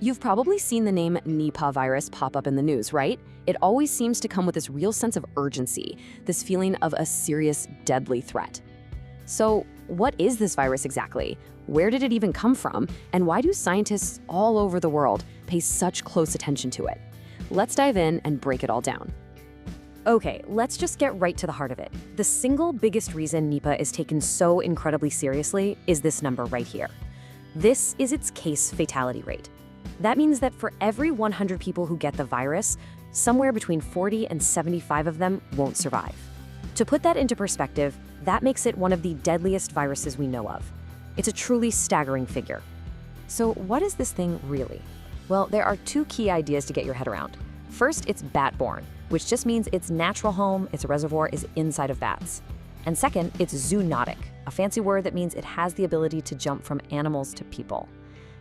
You've probably seen the name Nipah virus pop up in the news, right? It always seems to come with this real sense of urgency, this feeling of a serious, deadly threat. So, what is this virus exactly? Where did it even come from? And why do scientists all over the world pay such close attention to it? Let's dive in and break it all down. Okay, let's just get right to the heart of it. The single biggest reason Nipah is taken so incredibly seriously is this number right here. This is its case fatality rate. That means that for every 100 people who get the virus, somewhere between 40 and 75 of them won't survive. To put that into perspective, that makes it one of the deadliest viruses we know of. It's a truly staggering figure. So what is this thing really? Well, there are two key ideas to get your head around. First, it's bat-borne, which just means its natural home, its reservoir, is inside of bats. And second, it's zoonotic, a fancy word that means it has the ability to jump from animals to people.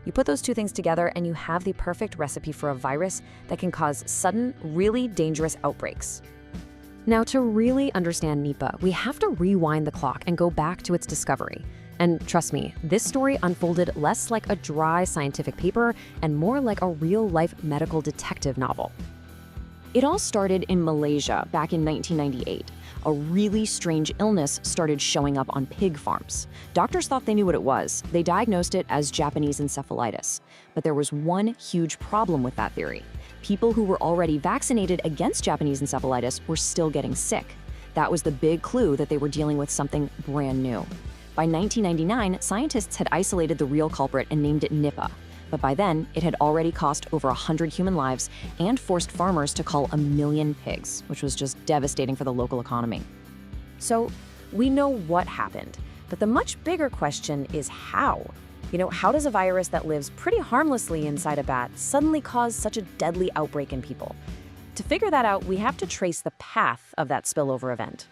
You put those two things together and you have the perfect recipe for a virus that can cause sudden, really dangerous outbreaks. Now, to really understand Nipah, we have to rewind the clock and go back to its discovery. And trust me, this story unfolded less like a dry scientific paper and more like a real-life medical detective novel. It all started in Malaysia back in 1998. A really strange illness started showing up on pig farms. Doctors thought they knew what it was. They diagnosed it as Japanese encephalitis. But there was one huge problem with that theory. People who were already vaccinated against Japanese encephalitis were still getting sick. That was the big clue that they were dealing with something brand new. By 1999, scientists had isolated the real culprit and named it Nipah. But by then, it had already cost over 100 human lives and forced farmers to cull 1 million pigs, which was just devastating for the local economy. So we know what happened, but the much bigger question is how? How does a virus that lives pretty harmlessly inside a bat suddenly cause such a deadly outbreak in people? To figure that out, we have to trace the path of that spillover event.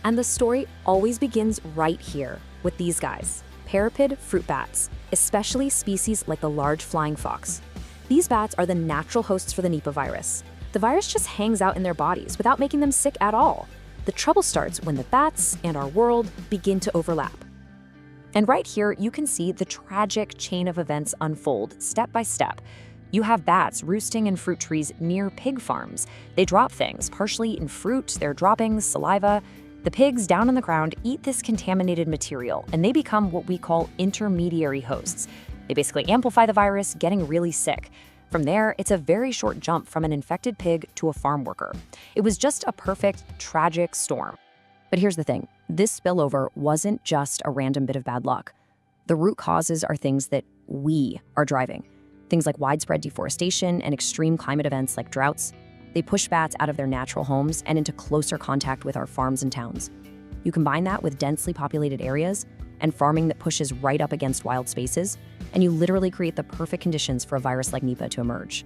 And the story always begins right here with these guys. Parapid fruit bats, especially species like the large flying fox. These bats are the natural hosts for the Nipah virus. The virus just hangs out in their bodies without making them sick at all. The trouble starts when the bats and our world begin to overlap. And right here, you can see the tragic chain of events unfold step by step. You have bats roosting in fruit trees near pig farms. They drop things, partially eaten fruit, their droppings, saliva. The pigs down on the ground eat this contaminated material, and they become what we call intermediary hosts. They basically amplify the virus, getting really sick. From there, it's a very short jump from an infected pig to a farm worker. It was just a perfect, tragic storm. But here's the thing. This spillover wasn't just a random bit of bad luck. The root causes are things that we are driving. Things like widespread deforestation and extreme climate events like droughts. They push bats out of their natural homes and into closer contact with our farms and towns. You combine that with densely populated areas and farming that pushes right up against wild spaces, and you literally create the perfect conditions for a virus like Nipah to emerge.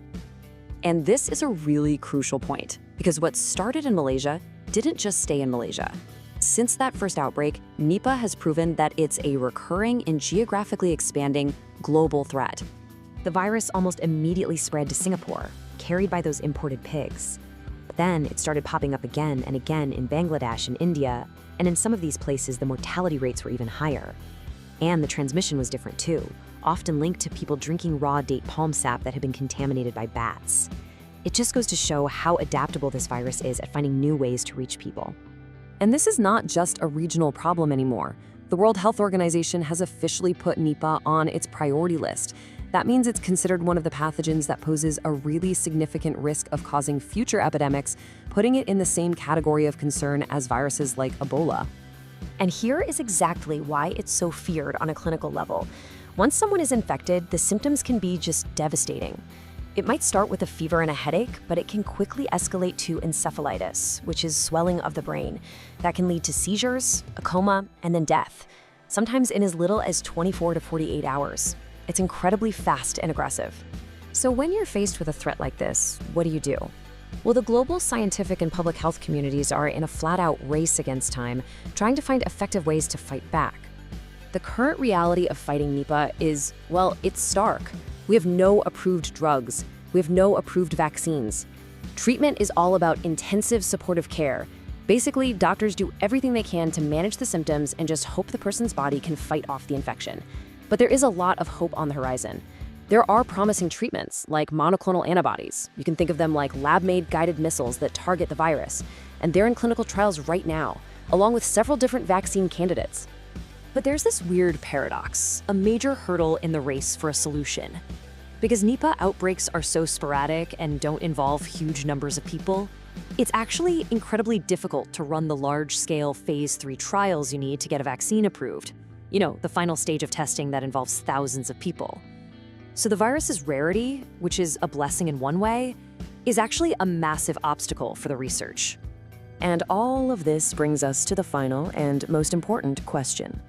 And this is a really crucial point, because what started in Malaysia didn't just stay in Malaysia. Since that first outbreak, Nipah has proven that it's a recurring and geographically expanding global threat. The virus almost immediately spread to Singapore, carried by those imported pigs. But then it started popping up again and again in Bangladesh and India, and in some of these places the mortality rates were even higher. And the transmission was different too, often linked to people drinking raw date palm sap that had been contaminated by bats. It just goes to show how adaptable this virus is at finding new ways to reach people. And this is not just a regional problem anymore. The World Health Organization has officially put Nipah on its priority list. That means it's considered one of the pathogens that poses a really significant risk of causing future epidemics, putting it in the same category of concern as viruses like Ebola. And here is exactly why it's so feared on a clinical level. Once someone is infected, the symptoms can be just devastating. It might start with a fever and a headache, but it can quickly escalate to encephalitis, which is swelling of the brain. That can lead to seizures, a coma, and then death, sometimes in as little as 24 to 48 hours. It's incredibly fast and aggressive. So when you're faced with a threat like this, what do? Well, the global scientific and public health communities are in a flat-out race against time, trying to find effective ways to fight back. The current reality of fighting Nipah is, well, it's stark. We have no approved drugs. We have no approved vaccines. Treatment is all about intensive supportive care. Basically, doctors do everything they can to manage the symptoms and just hope the person's body can fight off the infection. But there is a lot of hope on the horizon. There are promising treatments, like monoclonal antibodies. You can think of them like lab-made guided missiles that target the virus, and they're in clinical trials right now, along with several different vaccine candidates. But there's this weird paradox, a major hurdle in the race for a solution. Because Nipah outbreaks are so sporadic and don't involve huge numbers of people, it's actually incredibly difficult to run the large-scale phase 3 trials you need to get a vaccine approved. You know, the final stage of testing that involves thousands of people. So the virus's rarity, which is a blessing in one way, is actually a massive obstacle for the research. And all of this brings us to the final and most important question.